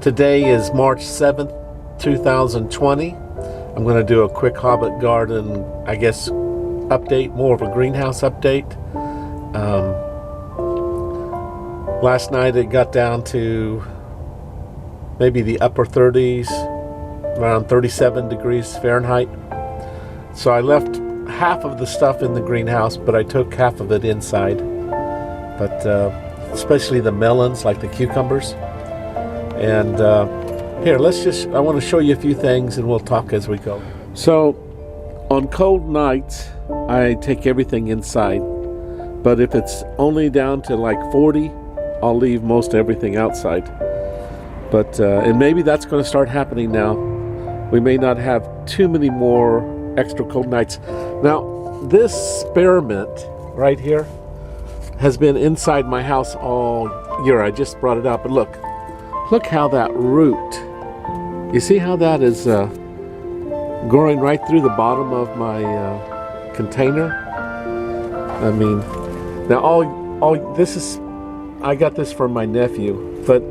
Today is March 7th, 2020. I'm going to do a quick Hobbit Garden, I guess, update, more of a greenhouse update. Last night it got down to maybe the upper 30s, around 37 degrees Fahrenheit. So I left half of the stuff in the greenhouse, but I took half of it inside. But especially the melons, like the cucumbers. And here, I want to show you a few things and we'll talk as we go. So on cold nights, I take everything inside. But if it's only down to like 40, I'll leave most everything outside. But, and maybe that's going to start happening now. We may not have too many more extra cold nights. Now, this spearmint right here has been inside my house all year. I just brought it out, but look how that root, you see how that is growing right through the bottom of my container? I mean, now all this is, I got this from my nephew, but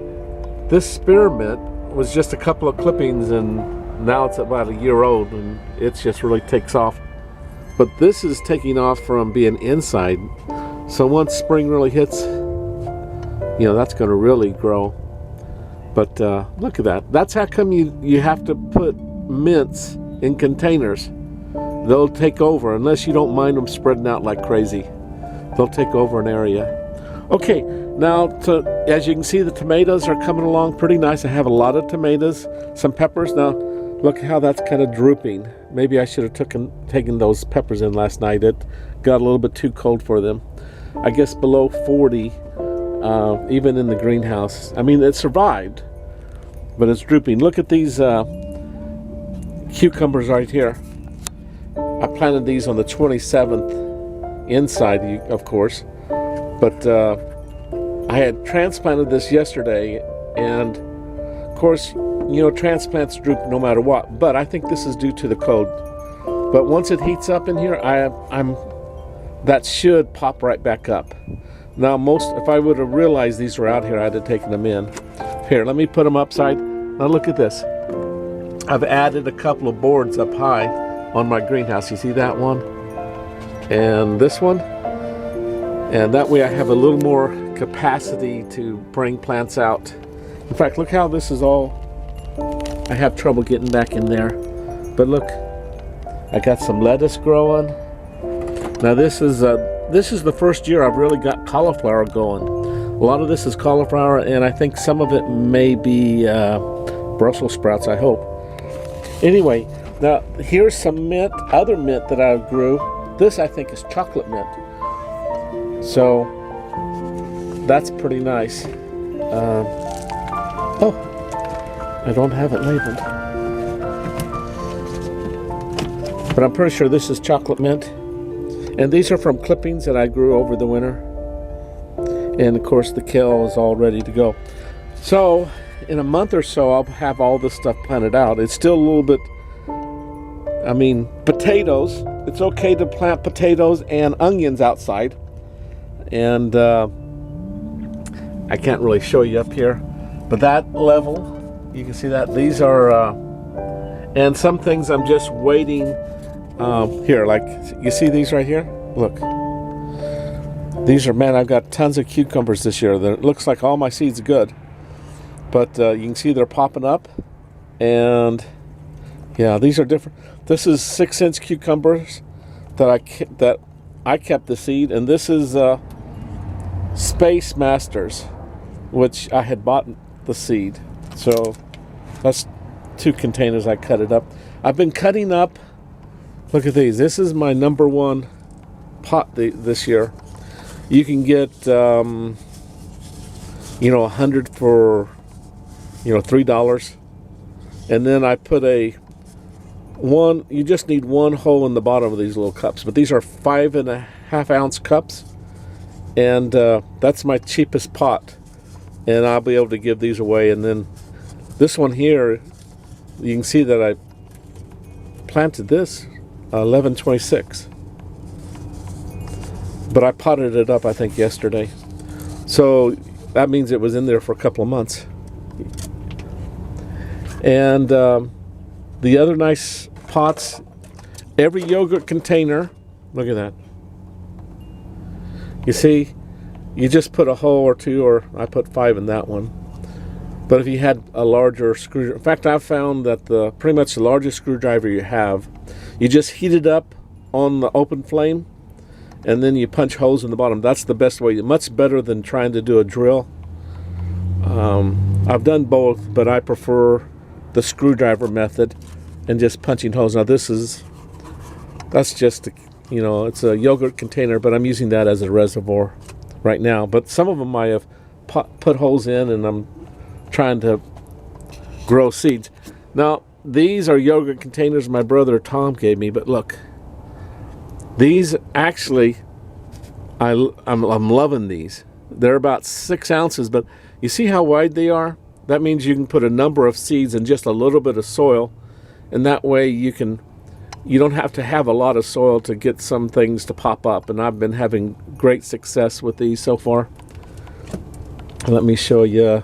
this spearmint was just a couple of clippings and now it's about a year old and it just really takes off. But this is taking off from being inside. So once spring really hits, you know, that's going to really grow. But look at that. That's how come you have to put mints in containers. They'll take over, unless you don't mind them spreading out like crazy. They'll take over an area. Okay, now as you can see, the tomatoes are coming along pretty nice. I have a lot of tomatoes, some peppers. Now look how that's kind of drooping. Maybe I should have taken those peppers in last night. It got a little bit too cold for them. I guess below 40, even in the greenhouse. I mean, it survived, but it's drooping. Look at these cucumbers right here. I planted these on the 27th inside, of course, but I had transplanted this yesterday, and of course, you know, transplants droop no matter what, but I think this is due to the cold. But once it heats up in here, that should pop right back up. Now, if I would have realized these were out here, I'd have taken them in. Here, let me put them upside. Now look at this. I've added a couple of boards up high on my greenhouse. You see that one? And this one? And that way I have a little more capacity to bring plants out. In fact, look how this is all, I have trouble getting back in there. But look, I got some lettuce growing. Now this is the first year I've really got cauliflower going. A lot of this is cauliflower, and I think some of it may be Brussels sprouts, I hope. Anyway, now here's some mint, other mint that I grew. This I think is chocolate mint. So that's pretty nice. Oh, I don't have it labeled. But I'm pretty sure this is chocolate mint. And these are from clippings that I grew over the winter. And of course the kale is all ready to go. So in a month or so I'll have all this stuff planted out. It's still a little bit, I mean, potatoes. It's okay to plant potatoes and onions outside. And I can't really show you up here. But that level, you can see that. These are, and some things I'm just waiting. Here, like, you see these right here? Look. These are, man, I've got tons of cucumbers this year. It looks like all my seeds are good. But you can see they're popping up. And, yeah, these are different. This is 6-inch cucumbers that I kept the seed. And this is Space Masters, which I had bought the seed. So that's 2 containers. I cut it up. I've been cutting up. Look at these. This is my #1 pot this year. You can get, you know, 100 for, you know, $3. And then I put you just need 1 hole in the bottom of these little cups. But these are 5.5 ounce cups. And that's my cheapest pot. And I'll be able to give these away. And then this one here, you can see that I planted this 1126. But I potted it up, I think, yesterday. So that means it was in there for a couple of months. And the other nice pots, every yogurt container, look at that. You see, you just put a hole or two, or I put 5 in that one. But if you had a larger screwdriver, in fact, I've found that pretty much the largest screwdriver you have, you just heat it up on the open flame, and then you punch holes in the bottom. That's the best way. Much better than trying to do a drill. I've done both, but I prefer the screwdriver method and just punching holes. Now that's just, it's a yogurt container, but I'm using that as a reservoir right now. But some of them I have put holes in, and I'm trying to grow seeds. Now, these are yogurt containers my brother Tom gave me, but look, these actually, I'm loving these. They're about 6 ounces, but you see how wide they are? That means you can put a number of seeds in just a little bit of soil, and that way you don't have to have a lot of soil to get some things to pop up. And I've been having great success with these so far. Let me show you.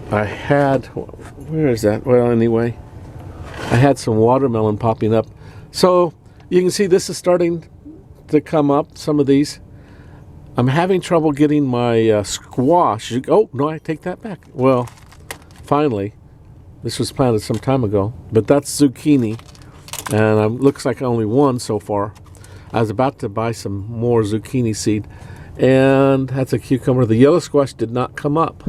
Where is that? Well, anyway, I had some watermelon popping up. So you can see this is starting to come up, some of these. I'm having trouble getting my squash. Oh, no, I take that back. Well, finally, this was planted some time ago, but that's zucchini, and looks like only one so far. I was about to buy some more zucchini seed, and that's a cucumber. The yellow squash did not come up,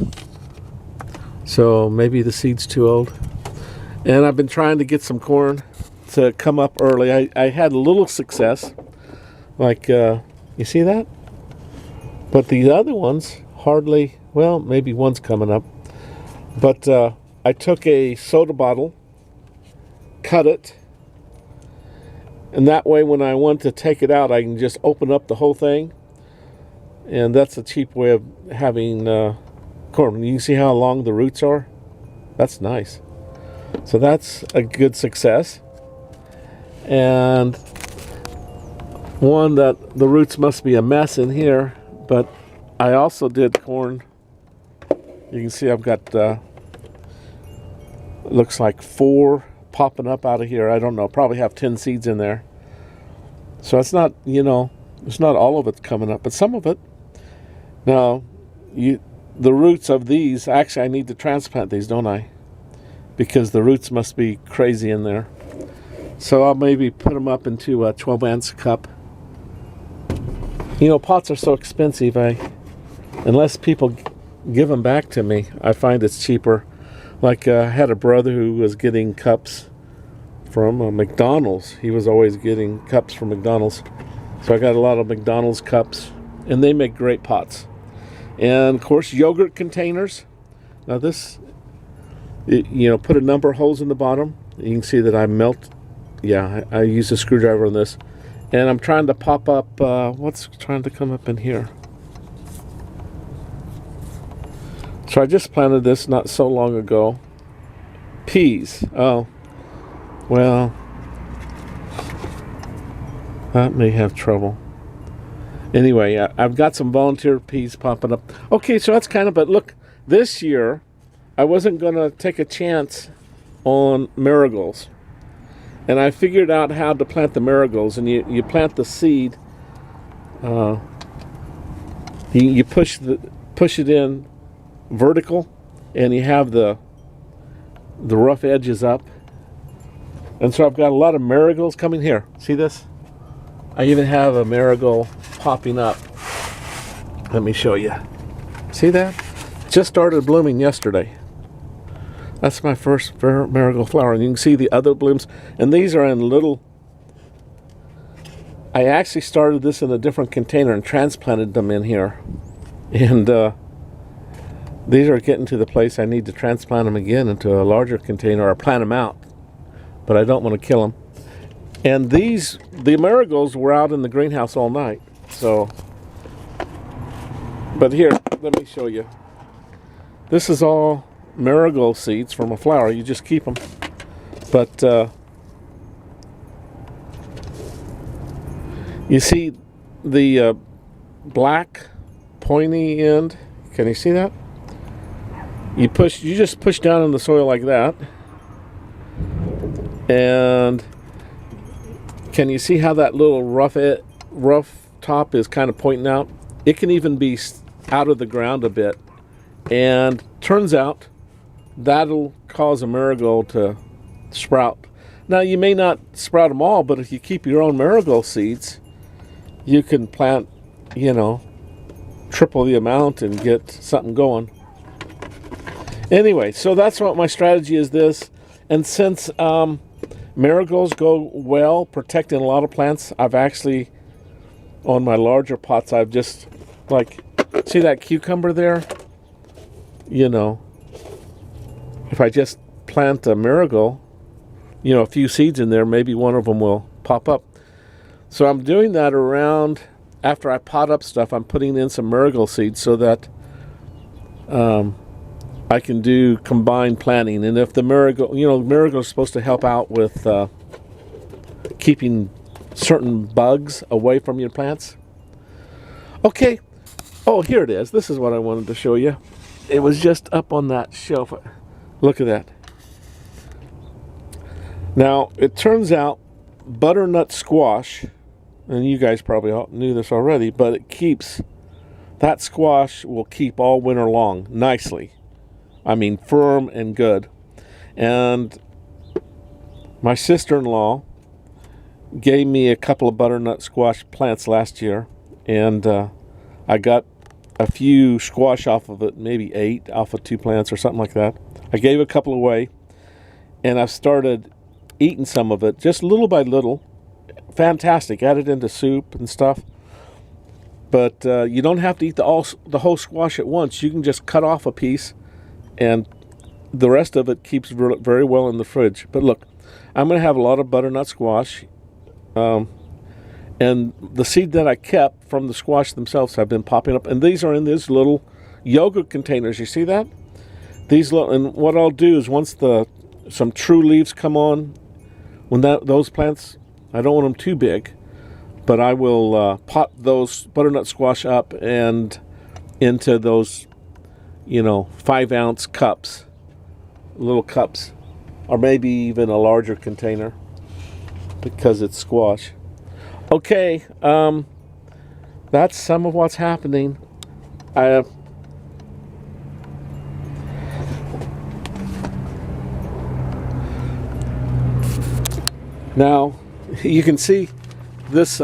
so maybe the seed's too old. And I've been trying to get some corn to come up early. I had a little success, like, you see that? But the other ones hardly, well, maybe one's coming up. But I took a soda bottle, cut it, and that way when I want to take it out, I can just open up the whole thing. And that's a cheap way of having corn. You can see how long the roots are? That's nice. So that's a good success. And one that the roots must be a mess in here, but I also did corn. You can see I've got looks like 4 popping up out of here. I don't know, probably have 10 seeds in there. So it's not, it's not all of it coming up, but some of it. Now, the roots of these, actually I need to transplant these, don't I? Because the roots must be crazy in there. So I'll maybe put them up into a 12-ounce cup. Pots are so expensive. Unless people give them back to me, I find it's cheaper. Like I had a brother who was getting cups from McDonald's. He was always getting cups from McDonald's. So I got a lot of McDonald's cups, and they make great pots. And of course, yogurt containers. Now this, put a number of holes in the bottom. You can see that I use a screwdriver on this. And I'm trying to pop up, what's trying to come up in here? So I just planted this not so long ago. Peas. Oh, well, that may have trouble. Anyway, I've got some volunteer peas popping up. Okay, so that's but look, this year, I wasn't going to take a chance on marigolds. And I figured out how to plant the marigolds. And you plant the seed. You push it in vertical, and you have the rough edges up. And so I've got a lot of marigolds coming here. See this? I even have a marigold popping up. Let me show you. See that? Just started blooming yesterday. That's my first marigold flower. And you can see the other blooms. And these are in little... I actually started this in a different container and transplanted them in here. And these are getting to the place I need to transplant them again into a larger container or plant them out. But I don't want to kill them. And the marigolds were out in the greenhouse all night. So, but here, let me show you. This is all marigold seeds from a flower. You just keep them. But you see the black pointy end? Can you see that? You just push down in the soil like that. And can you see how that little rough top is kind of pointing out? It can even be out of the ground a bit. And turns out that'll cause a marigold to sprout. Now, you may not sprout them all, but if you keep your own marigold seeds, you can plant, triple the amount and get something going. Anyway, so that's what my strategy is this. And since marigolds go well protecting a lot of plants, I've actually, on my larger pots, I've just, see that cucumber there? If I just plant a marigold, a few seeds in there, maybe one of them will pop up. So I'm doing that around, after I pot up stuff, I'm putting in some marigold seeds so that I can do combined planting. And if the marigold, marigold is supposed to help out with keeping certain bugs away from your plants. Okay. Oh, here it is. This is what I wanted to show you. It was just up on that shelf. Look at that. Now, it turns out butternut squash, and you guys probably all knew this already, but that squash will keep all winter long nicely. I mean, firm and good. And my sister-in-law gave me a couple of butternut squash plants last year, and I got a few squash off of it, maybe 8 off of 2 plants or something like that. I gave a couple away, and I've started eating some of it, just little by little. Fantastic. Add it into soup and stuff. But you don't have to eat the whole squash at once. You can just cut off a piece, and the rest of it keeps very well in the fridge. But look, I'm going to have a lot of butternut squash. And the seed that I kept from the squash themselves have been popping up. And these are in these little yogurt containers. You see that? And what I'll do is once some true leaves come on, when those plants, I don't want them too big, but I will pot those butternut squash up and into those, 5-ounce cups, little cups, or maybe even a larger container because it's squash. Okay, that's some of what's happening. Now, you can see this,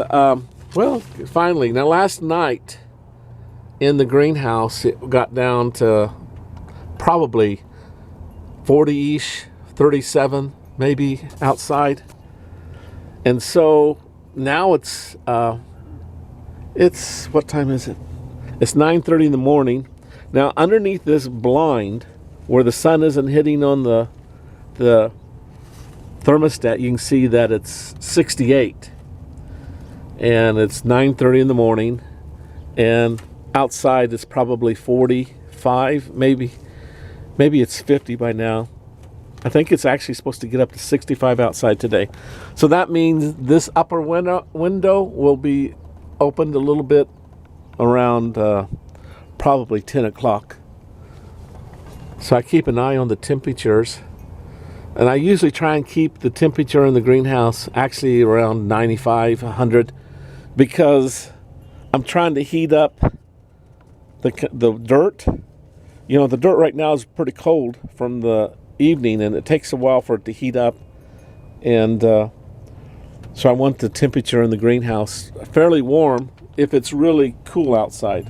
finally. Now, last night in the greenhouse, it got down to probably 40-ish, 37 maybe outside. And so now it's what time is it? It's 9:30 in the morning. Now, underneath this blind, where the sun isn't hitting on the thermostat, you can see that it's 68, and it's 9:30 in the morning, and outside it's probably 45, maybe it's 50 by now. I think it's actually supposed to get up to 65 outside today. So that means this upper window will be opened a little bit around probably 10 o'clock. So I keep an eye on the temperatures. And I usually try and keep the temperature in the greenhouse actually around 95, 100, because I'm trying to heat up the dirt. The dirt right now is pretty cold from the evening, and it takes a while for it to heat up. And so I want the temperature in the greenhouse fairly warm if it's really cool outside.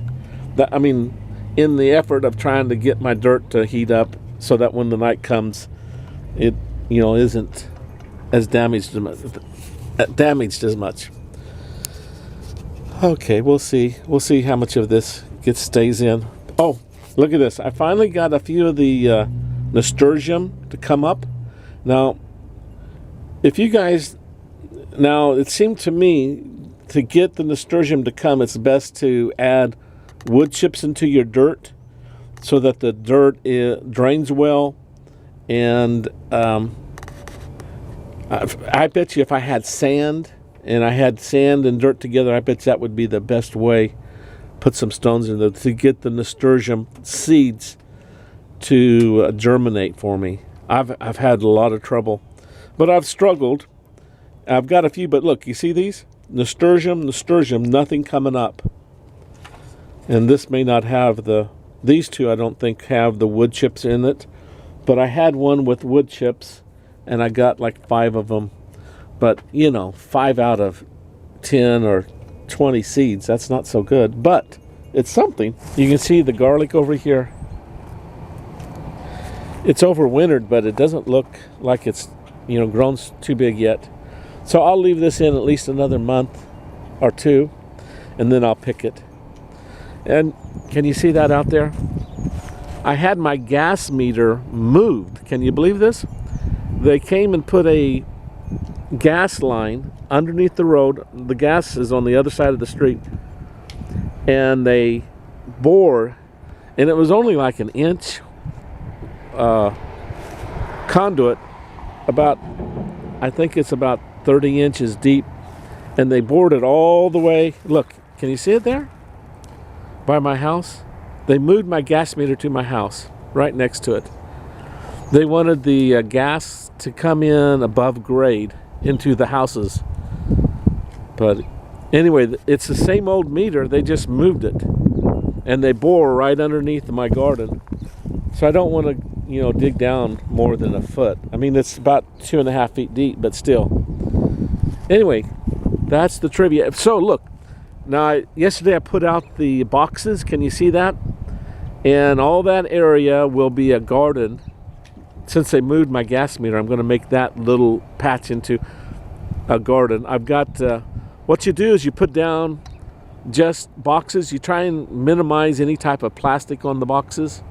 In the effort of trying to get my dirt to heat up so that when the night comes, it isn't as damaged as much. Okay, we'll see how much of this stays in. Oh, look at this. I finally got a few of the nasturtium to come up. Now, it seemed to me to get the nasturtium to come, it's best to add wood chips into your dirt so that the dirt drains well. And I bet you if I had sand and dirt together, I bet that would be the best way. Put some stones in there to get the nasturtium seeds to germinate for me. I've had a lot of trouble, but I've struggled. I've got a few, but look, you see these? Nasturtium, nothing coming up. And this may not have these two I don't think have the wood chips in it, but I had one with wood chips and I got like 5 of them. But, 5 out of 10 or 20 seeds, that's not so good, but it's something. You can see the garlic over here. It's overwintered, but it doesn't look like it's, grown too big yet. So I'll leave this in at least another month or 2, and then I'll pick it. And can you see that out there? I had my gas meter moved. Can you believe this? They came and put a gas line underneath the road. The gas is on the other side of the street. And they bore, and it was only like an inch conduit, I think it's about 30 inches deep, and they bored it all the way. Look, can you see it there? By my house. They moved my gas meter to my house, right next to it. They wanted the gas to come in above grade into the houses. But anyway, it's the same old meter, they just moved it. And they bore right underneath my garden. So I don't want to, dig down more than a foot. I mean, it's about 2.5 feet deep, but still. Anyway, that's the trivia. So look, now yesterday I put out the boxes. Can you see that? And all that area will be a garden. Since they moved my gas meter, I'm going to make that little patch into a garden. I've got, what you do is you put down just boxes. You try and minimize any type of plastic on the boxes.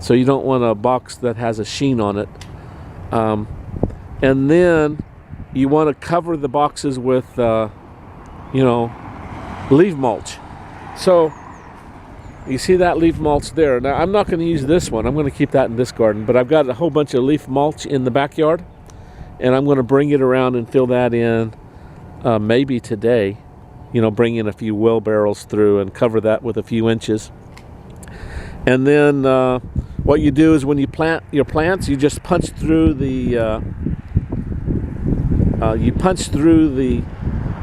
So you don't want a box that has a sheen on it. And then you want to cover the boxes with, leaf mulch. So you see that leaf mulch there. Now I'm not going to use this one. I'm going to keep that in this garden. But I've got a whole bunch of leaf mulch in the backyard. And I'm going to bring it around and fill that in maybe today. Bring in a few wheelbarrows through and cover that with a few inches. And then what you do is when you plant your plants, you just punch through the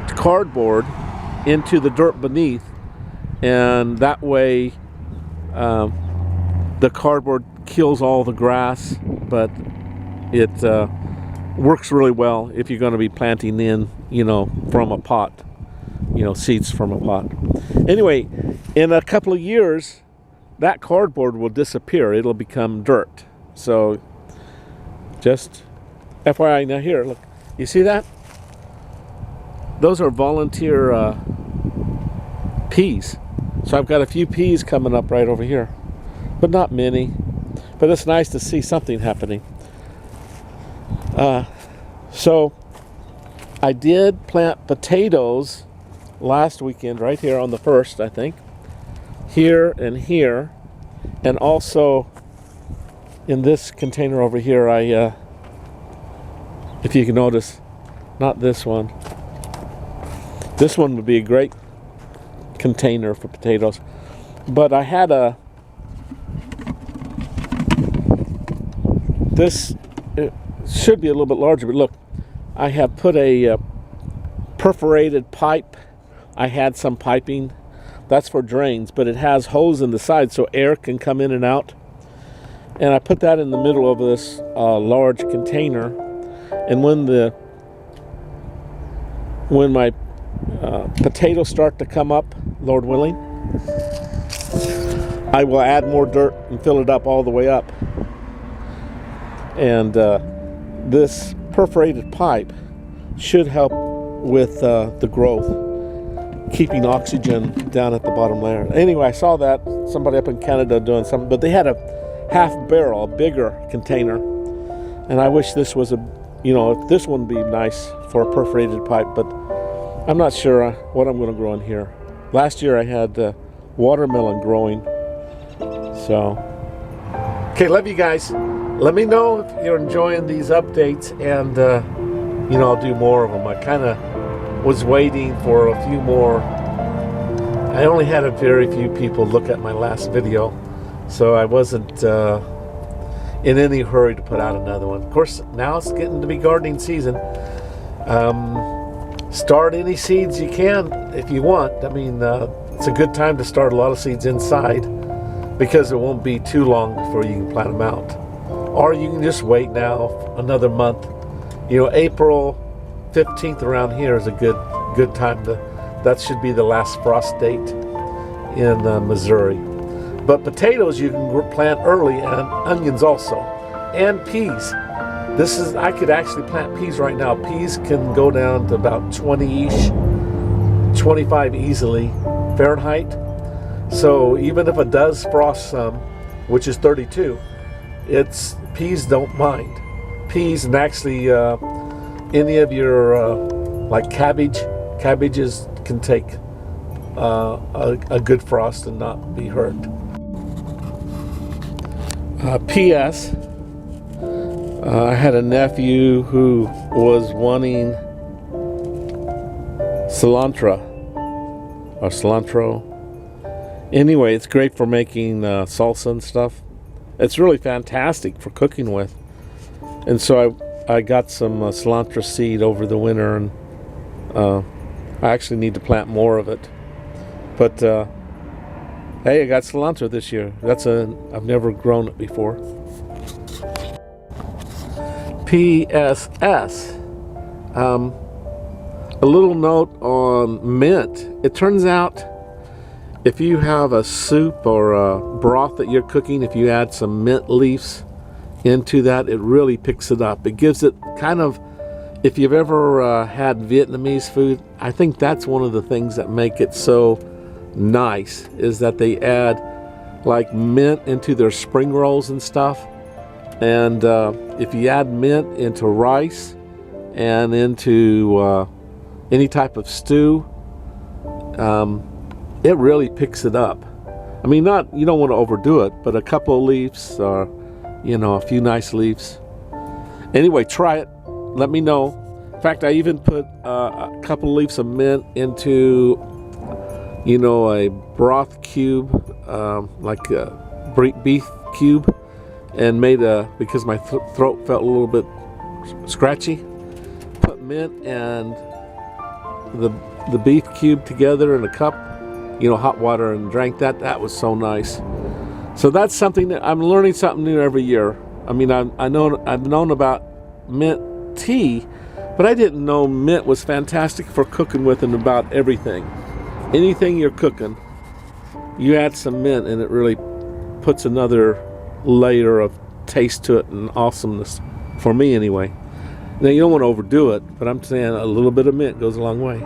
cardboard into the dirt beneath, and that way the cardboard kills all the grass, but it works really well if you're going to be planting in, from a pot, seeds from a pot. Anyway, in a couple of years, that cardboard will disappear. It'll become dirt. So just FYI. Now here, look, you see that? Those are volunteer peas. So I've got a few peas coming up right over here, but not many. But it's nice to see something happening. So I did plant potatoes last weekend right here on the 1st, I think. Here, and also in this container over here, if you can notice, not this one. This one would be a great container for potatoes. But I had this it should be a little bit larger, but look, I have put a perforated pipe. I had some piping. That's for drains, but it has holes in the side so air can come in and out. And I put that in the middle of this large container. And when my potatoes start to come up, Lord willing, I will add more dirt and fill it up all the way up. And this perforated pipe should help with the growth, keeping oxygen down at the bottom layer. Anyway, I saw that somebody up in Canada doing something, but they had a half barrel, a bigger container, and I wish this was if this one would be nice for a perforated pipe, but I'm not sure what I'm going to grow in here. Last year I had watermelon growing. So, okay, love you guys. Let me know if you're enjoying these updates, and I'll do more of them. I kind of was waiting for a few more. I only had a very few people look at my last video, so I wasn't in any hurry to put out another one. Of course, now it's getting to be gardening season. Start any seeds you can if you want. I mean, it's a good time to start a lot of seeds inside because it won't be too long before you can plant them out. Or you can just wait now another month. You know, April 15th around here is a good time to, that should be the last frost date in Missouri. But potatoes you can plant early, and onions also, and peas. I could actually plant peas right now. Peas can go down to about 20-ish, 25 easily Fahrenheit. So even if it does frost some, which is 32, peas don't mind. Peas, and actually any of your like cabbages can take a good frost and not be hurt. P.S. I had a nephew who was wanting cilantro. Anyway, it's great for making salsa and stuff. It's really fantastic for cooking with. And so I got some cilantro seed over the winter, and I actually need to plant more of it. But hey, I got cilantro this year. I've never grown it before. P.S.S. A little note on mint. It turns out if you have a soup or a broth that you're cooking, if you add some mint leaves into that, it really picks it up. It gives it kind of, if you've ever had Vietnamese food, I think that's one of the things that make it so nice, is that they add like mint into their spring rolls and stuff. And if you add mint into rice and into any type of stew, it really picks it up. I mean, you don't want to overdo it, but a couple of leaves or, a few nice leaves. Anyway, try it. Let me know. In fact, I even put a couple of leaves of mint into, a broth cube, like a beef cube, and made because my throat felt a little bit scratchy, put mint and the beef cube together in a cup, hot water, and drank that. That was so nice. So that's something that I'm learning something new every year. I mean, I've known about mint tea, but I didn't know mint was fantastic for cooking with and about everything. Anything you're cooking, you add some mint and it really puts another layer of taste to it and awesomeness, for me anyway. Now, you don't want to overdo it, but I'm saying a little bit of mint goes a long way.